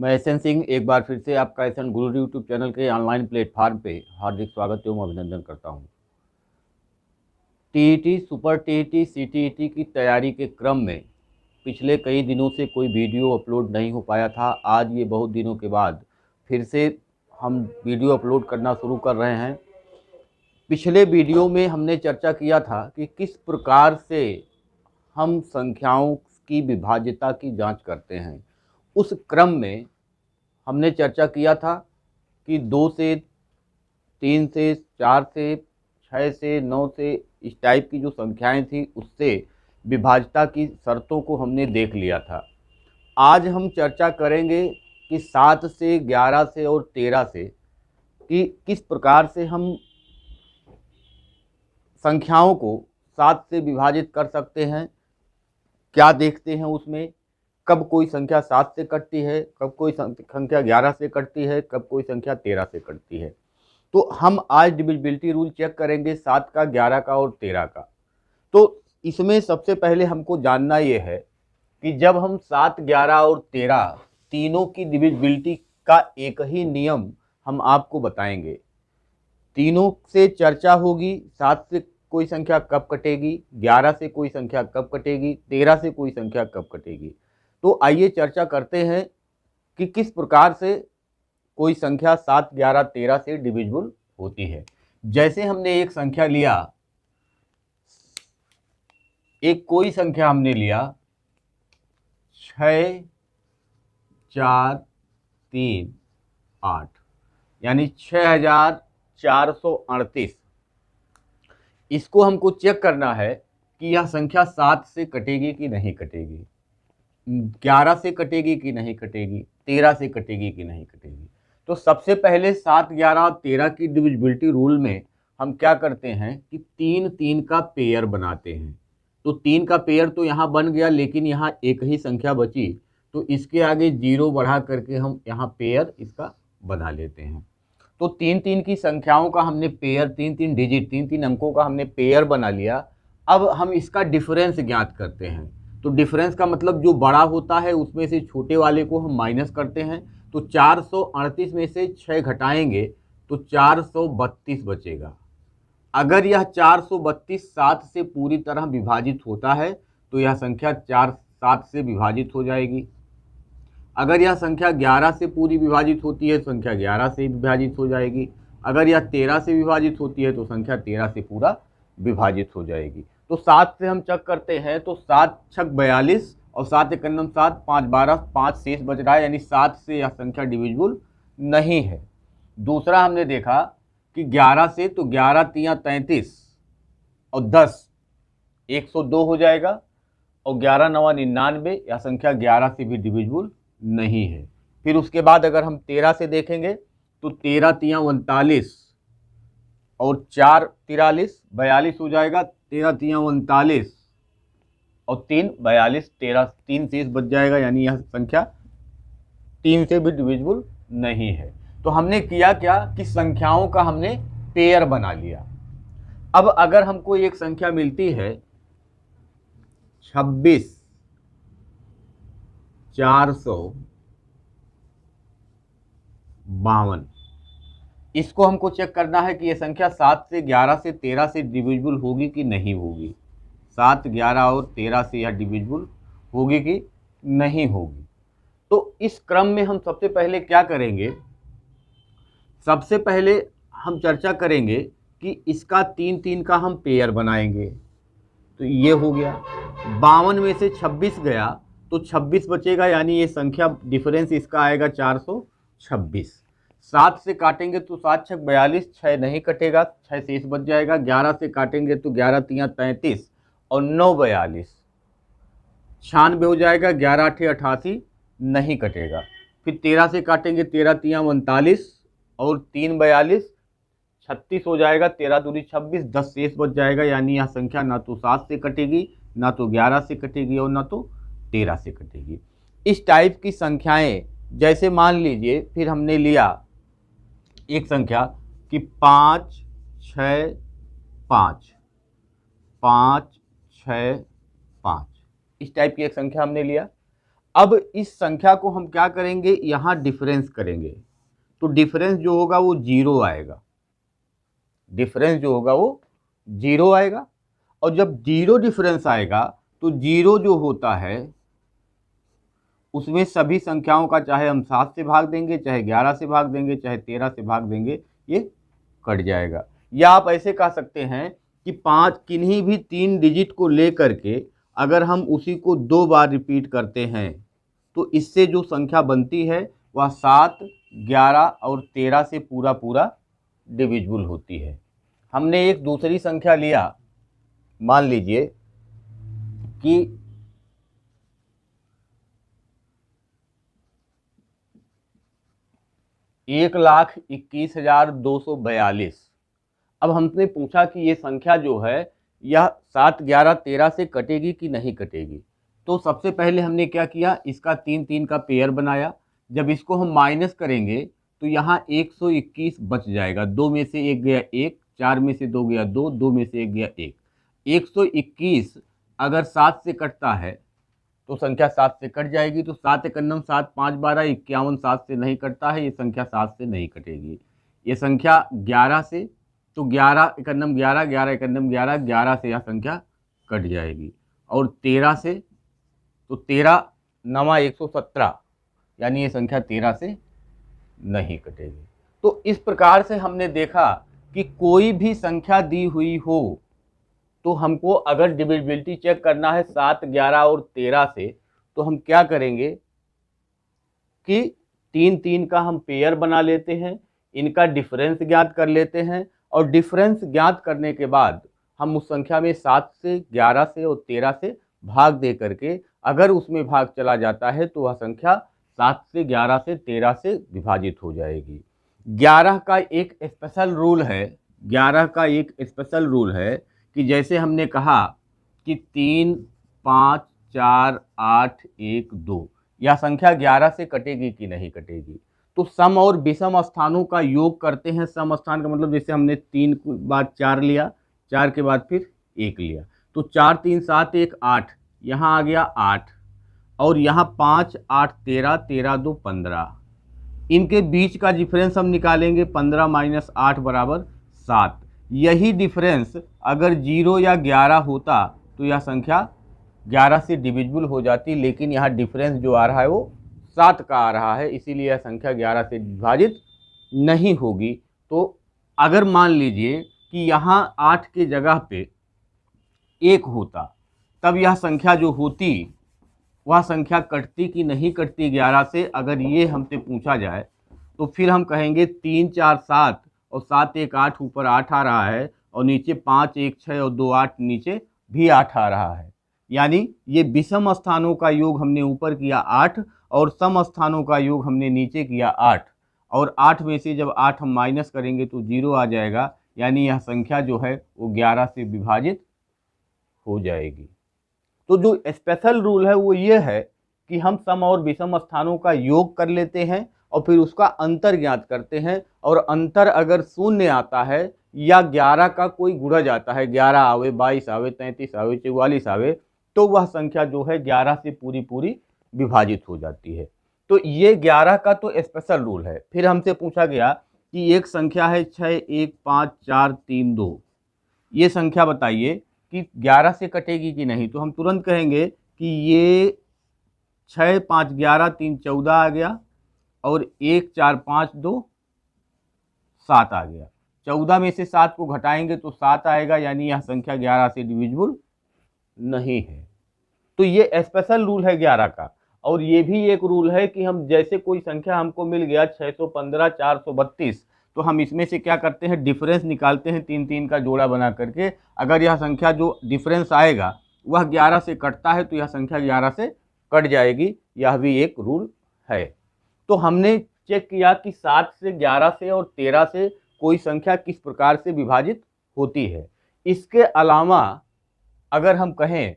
मैं एसएन सिंह एक बार फिर से आपका एसएन गुरु यूट्यूब चैनल के ऑनलाइन प्लेटफार्म पे हार्दिक स्वागत एवं अभिनंदन करता हूं। टीईटी, सुपर टीईटी, सीटीईटी की तैयारी के क्रम में पिछले कई दिनों से कोई वीडियो अपलोड नहीं हो पाया था। आज ये बहुत दिनों के बाद फिर से हम वीडियो अपलोड करना शुरू कर रहे हैं। पिछले वीडियो में हमने चर्चा किया था कि किस प्रकार से हम संख्याओं की विभाज्यता की जांच करते हैं। उस क्रम में हमने चर्चा किया था कि 2 से, 3 से, 4 से, 6 से, 9 से इस टाइप की जो संख्याएं थी उससे विभाज्यता की शर्तों को हमने देख लिया था। आज हम चर्चा करेंगे कि 7 से, 11 से और 13 से कि किस प्रकार से हम संख्याओं को 7 से विभाजित कर सकते हैं। क्या देखते हैं उसमें, कब कोई संख्या 7 से कटती है, कब कोई संख्या 11 से कटती है, कब कोई संख्या 13 से कटती है। तो हम आज डिविजिबिलिटी रूल चेक करेंगे 7 का, 11 का और 13 का। तो इसमें सबसे पहले हमको जानना ये है कि जब हम 7, 11 और 13 तीनों की डिविजिबिलिटी का एक ही नियम हम आपको बताएंगे। तीनों से चर्चा होगी, 7 से कोई संख्या कब कटेगी, 11 से कोई संख्या कब कटेगी, 13 से कोई संख्या कब कटेगी। तो आइए चर्चा करते हैं कि किस प्रकार से कोई संख्या 7, 11, 13 से डिविजिबल होती है। जैसे हमने एक संख्या लिया, एक कोई संख्या हमने लिया 6, 4, 3, 8 यानी 6438। इसको हमको चेक करना है कि यह संख्या 7 से कटेगी कि नहीं कटेगी, 11 से कटेगी कि नहीं कटेगी, 13 से कटेगी कि नहीं कटेगी। तो सबसे पहले 7, 11 और 13 की डिविजिबिलिटी रूल में हम क्या करते हैं कि 3, 3 का पेयर बनाते हैं। तो 3 का पेयर तो यहाँ बन गया, लेकिन यहाँ एक ही संख्या बची, तो इसके आगे 0 बढ़ा करके हम यहाँ पेयर इसका बना लेते हैं। तो 3, 3 की संख्याओं का हमने पेयर, 3, 3 डिजिट, 3, 3 अंकों का हमने पेयर बना लिया। अब हम इसका डिफरेंस ज्ञात करते हैं। तो डिफरेंस का मतलब जो बड़ा होता है उसमें से छोटे वाले को हम माइनस करते हैं। तो 438 में से 6 घटाएंगे तो 432 बचेगा। अगर यह 432 7 से पूरी तरह विभाजित होता है तो यह संख्या 7 से विभाजित हो जाएगी। अगर यह संख्या 11 से पूरी विभाजित होती है तो संख्या 11 से विभाजित हो जाएगी। अगर यह 13 से विभाजित होती है तो संख्या 13 से पूरा विभाजित हो जाएगी। तो 7 से हम चेक करते हैं तो 7 छक 42 और 7 एक 7, 5 12, 5 शेष बच रहा है, यानी 7 से यह संख्या डिविजिबल नहीं है। दूसरा हमने देखा कि 11 से, तो 11 तियाँ 33 और 10 102 हो जाएगा, और 11 9 99, यह संख्या 11 से भी डिविजिबल नहीं है। फिर उसके बाद अगर हम 13 से देखेंगे तो 13 तियाँ 39 और 4 43 42 हो जाएगा, 13 तियाँ 39 और 3 42, 13 3 शेष बच जाएगा, यानी यह संख्या 3 से भी डिविजिबल नहीं है। तो हमने किया क्या कि संख्याओं का हमने पेयर बना लिया। अब अगर हमको एक संख्या मिलती है 26 452, इसको हमको चेक करना है कि यह संख्या 7 से, 11 से, 13 से डिविजिबल होगी कि नहीं होगी। 7, 11 और 13 से यह डिविजिबल होगी कि नहीं होगी। तो इस क्रम में हम सबसे पहले क्या करेंगे, सबसे पहले हम चर्चा करेंगे कि इसका 3, 3 का हम पेयर बनाएंगे। तो ये हो गया, 52 में से 26 गया तो 26 बचेगा, यानी ये संख्या डिफरेंस इसका आएगा 426। 7 से काटेंगे तो 7 छक 42, 6 नहीं कटेगा, 6 शेष बच जाएगा। 11 से काटेंगे तो 11 तियाँ 33 और 9 42, 96 हो जाएगा, 11 8 88, नहीं कटेगा। फिर 13 से काटेंगे, 13 तियाँ 39 और 3 42, 36 हो जाएगा, 13 दूनी 26, 10 शेष बच जाएगा, यानी यह संख्या ना तो 7 से कटेगी, ना तो 11 से कटेगी और ना तो 13 से कटेगी। इस टाइप की संख्याएं, जैसे मान लीजिए फिर हमने लिया एक संख्या कि 5 6 5, 5 6 5, इस टाइप की एक संख्या हमने लिया। अब इस संख्या को हम क्या करेंगे, यहाँ डिफरेंस करेंगे, तो डिफरेंस जो होगा वो 0 आएगा, डिफरेंस जो होगा वो 0 आएगा। और जब 0 डिफरेंस आएगा तो 0 जो होता है उसमें सभी संख्याओं का, चाहे हम 7 से भाग देंगे, चाहे 11 से भाग देंगे, चाहे 13 से भाग देंगे, ये कट जाएगा। या आप ऐसे कह सकते हैं कि किन्हीं भी 3 डिजिट को लेकर के अगर हम उसी को 2 बार रिपीट करते हैं तो इससे जो संख्या बनती है वह 7, 11 और 13 से पूरा पूरा डिविजिबल होती है। हमने एक दूसरी संख्या लिया, मान लीजिए कि 1,21,242। अब हमने पूछा कि ये संख्या जो है यह 7, 11, 13 से कटेगी कि नहीं कटेगी। तो सबसे पहले हमने क्या किया, इसका 3 3 का पेयर बनाया। जब इसको हम माइनस करेंगे तो यहाँ 121 बच जाएगा, 2 में से 1 गया 1, 4 में से 2 गया 2, 2 में से 1 गया 1। 121 अगर 7 से कटता है तो संख्या 7 से कट जाएगी, तो 7 एकन्नम 7, 5 12 51, 7 से नहीं कटता है, ये संख्या 7 से नहीं कटेगी। ये संख्या 11 से, तो 11 एकन्नम 11, 11 एकन्नम 11, 11 से यह संख्या कट जाएगी। और 13 से, तो 13 नवा 117, यानी ये संख्या 13 से नहीं कटेगी। तो इस प्रकार से हमने देखा कि कोई भी संख्या दी हुई हो तो हमको अगर डिविजिबिलिटी चेक करना है 7, 11 और 13 से, तो हम क्या करेंगे कि 3 3 का हम पेयर बना लेते हैं, इनका डिफरेंस ज्ञात कर लेते हैं, और डिफरेंस ज्ञात करने के बाद हम उस संख्या में 7 से, 11 से और 13 से भाग दे करके अगर उसमें भाग चला जाता है तो वह संख्या 7 से, 11 से, 13 से विभाजित हो जाएगी। 11 का एक स्पेशल रूल है, 11 का एक स्पेशल रूल है कि जैसे हमने कहा कि 3, 5, 4, 8, 1, 2, यह संख्या 11 से कटेगी कि नहीं कटेगी। तो सम और विषम स्थानों का योग करते हैं। सम स्थान का मतलब जैसे हमने 3 के बाद 4 लिया, 4 के बाद फिर 1 लिया, तो 4 3 7 1 8, यहाँ आ गया 8, और यहाँ 5 8 13, 13 2 15, इनके बीच का डिफरेंस हम निकालेंगे, 15 - 8 बराबर 7। यही डिफरेंस अगर 0 या 11 होता तो यह संख्या 11 से डिविजिबल हो जाती, लेकिन यहाँ डिफरेंस जो आ रहा है वो 7 का आ रहा है, इसीलिए यह संख्या 11 से विभाजित नहीं होगी। तो अगर मान लीजिए कि यहाँ 8 के जगह पे 1 होता, तब यह संख्या जो होती वह संख्या कटती कि नहीं कटती 11 से, अगर ये हमसे पूछा जाए तो फिर हम कहेंगे 3 4 7 और 7 1 8, ऊपर 8 आ रहा है, और नीचे 5 1 6 और 2 8, नीचे भी 8 आ रहा है। यानी ये विषम स्थानों का योग हमने ऊपर किया 8 और सम स्थानों का योग हमने नीचे किया 8, और 8 में से जब 8 हम माइनस करेंगे तो 0 आ जाएगा, यानी यह संख्या जो है वो 11 से विभाजित हो जाएगी। तो जो स्पेशल रूल है वो ये है कि हम सम और विषम स्थानों का योग कर लेते हैं और फिर उसका अंतर ज्ञात करते हैं, और अंतर अगर शून्य आता है या 11 का कोई गुणज आता है, 11 आवे, 22 आवे, 33 आवे, 44 आवे, तो वह संख्या जो है 11 से पूरी पूरी विभाजित हो जाती है। तो ये 11 का तो स्पेशल रूल है। फिर हमसे पूछा गया कि एक संख्या है 6 1 5 4 3 2, ये संख्या बताइए कि 11 से कटेगी कि नहीं। तो हम तुरंत कहेंगे कि ये 6 5 11 3 14 आ गया, और 1 4 5 2 7 आ गया। 14 में से 7 को घटाएंगे तो 7 आएगा, यानी यह संख्या 11 से डिविजिबल नहीं है। तो ये स्पेशल रूल है 11 का। और ये भी एक रूल है कि हम जैसे कोई संख्या हमको मिल गया 615 432, तो हम इसमें से क्या करते हैं, डिफरेंस निकालते हैं 3 3 का जोड़ा बना करके। अगर यह संख्या जो डिफरेंस आएगा वह 11 से कटता है तो यह संख्या 11 से कट जाएगी, यह भी एक रूल है। तो हमने चेक किया कि 7 से, 11 से और 13 से कोई संख्या किस प्रकार से विभाजित होती है। इसके अलावा अगर हम कहें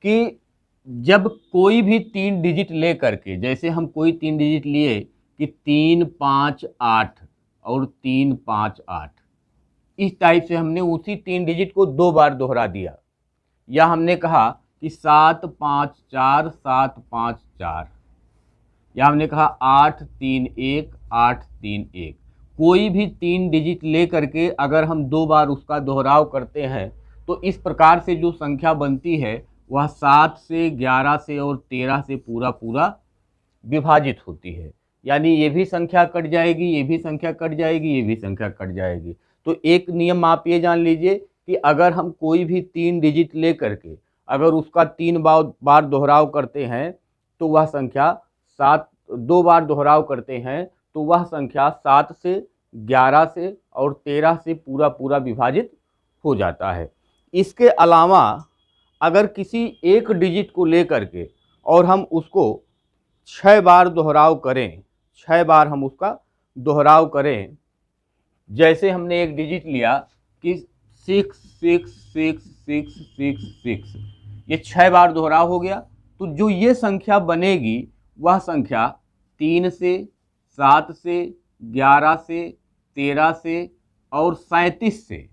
कि जब कोई भी 3 डिजिट ले करके, जैसे हम कोई 3 डिजिट लिए कि 3 5 8 और 3 5 8, इस टाइप से हमने उसी 3 डिजिट को 2 बार दोहरा दिया, या हमने कहा कि 754 या हमने कहा 831 कोई भी 3 डिजिट ले करके अगर हम 2 बार उसका दोहराव करते हैं तो इस प्रकार से जो संख्या बनती है वह 7 से 11 से और 13 से पूरा पूरा विभाजित होती है। यानी ये भी संख्या कट जाएगी, ये भी संख्या कट जाएगी, ये भी संख्या कट जाएगी। तो एक नियम आप ये जान लीजिए कि अगर हम कोई भी 3 डिजिट ले करके अगर उसका 3 बार दोहराव करते हैं तो वह संख्या 7, 2 बार दोहराव करते हैं तो वह संख्या 7 से 11 से और 13 से पूरा पूरा विभाजित हो जाता है। इसके अलावा अगर किसी एक डिजिट को लेकर के और हम उसको 6 बार दोहराव करें, 6 बार हम उसका दोहराव करें, जैसे हमने एक डिजिट लिया कि 66666, ये 6 बार दोहराव हो गया, तो जो ये संख्या बनेगी वह संख्या 3 से, 7 से, 11 से, 13 से और 37 से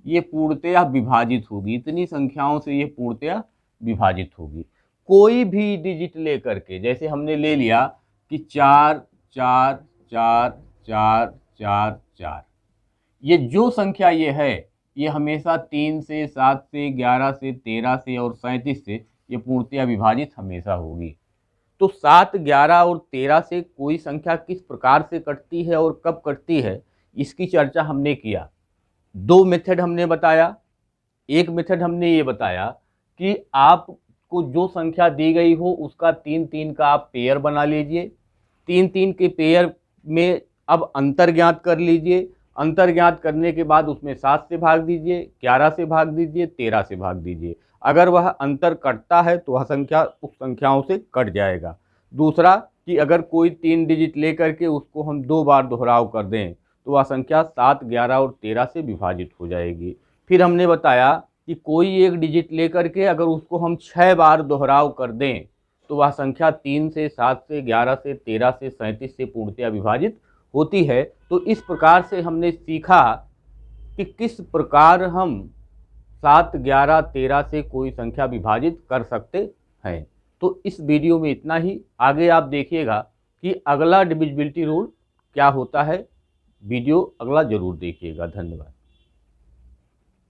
ये पूर्णतया विभाजित होगी। इतनी संख्याओं से ये पूर्णतया विभाजित होगी। कोई भी डिजिट ले करके, जैसे हमने ले लिया कि 4 4 4 4 4 4, ये जो संख्या ये है ये हमेशा 3 से, 7 से, 11 से, 13 से और 37 से ये पूर्णतया विभाजित हमेशा होगी। तो 7, 11 और 13 से कोई संख्या किस प्रकार से कटती है और कब कटती है इसकी चर्चा हमने किया। 2 मेथड हमने बताया। एक मेथड हमने ये बताया कि आपको जो संख्या दी गई हो उसका 3-3 का आप पेयर बना लीजिए। 3-3 के पेयर में अब अंतर ज्ञात कर लीजिए। अंतर ज्ञात करने के बाद उसमें 7 से भाग दीजिए, 11 से भाग दीजिए, 13 से भाग दीजिए। अगर वह अंतर कटता है तो वह संख्या उस संख्याओं से कट जाएगा। दूसरा कि अगर कोई 3 डिजिट लेकर के उसको हम 2 बार दोहराव कर दें तो वह संख्या 7, 11 और 13 से विभाजित हो जाएगी। फिर हमने बताया कि कोई एक डिजिट लेकर के अगर उसको हम 6 बार दोहराव कर दें तो वह संख्या 3 से, 7 से, 11 से, 13 से, 37 से पूर्णतया विभाजित होती है। तो इस प्रकार से हमने सीखा कि किस प्रकार हम 7, 11, 13 से कोई संख्या विभाजित कर सकते हैं। तो इस वीडियो में इतना ही। आगे आप देखिएगा कि अगला डिविजिबिलिटी रूल क्या होता है। वीडियो अगला जरूर देखिएगा। धन्यवाद।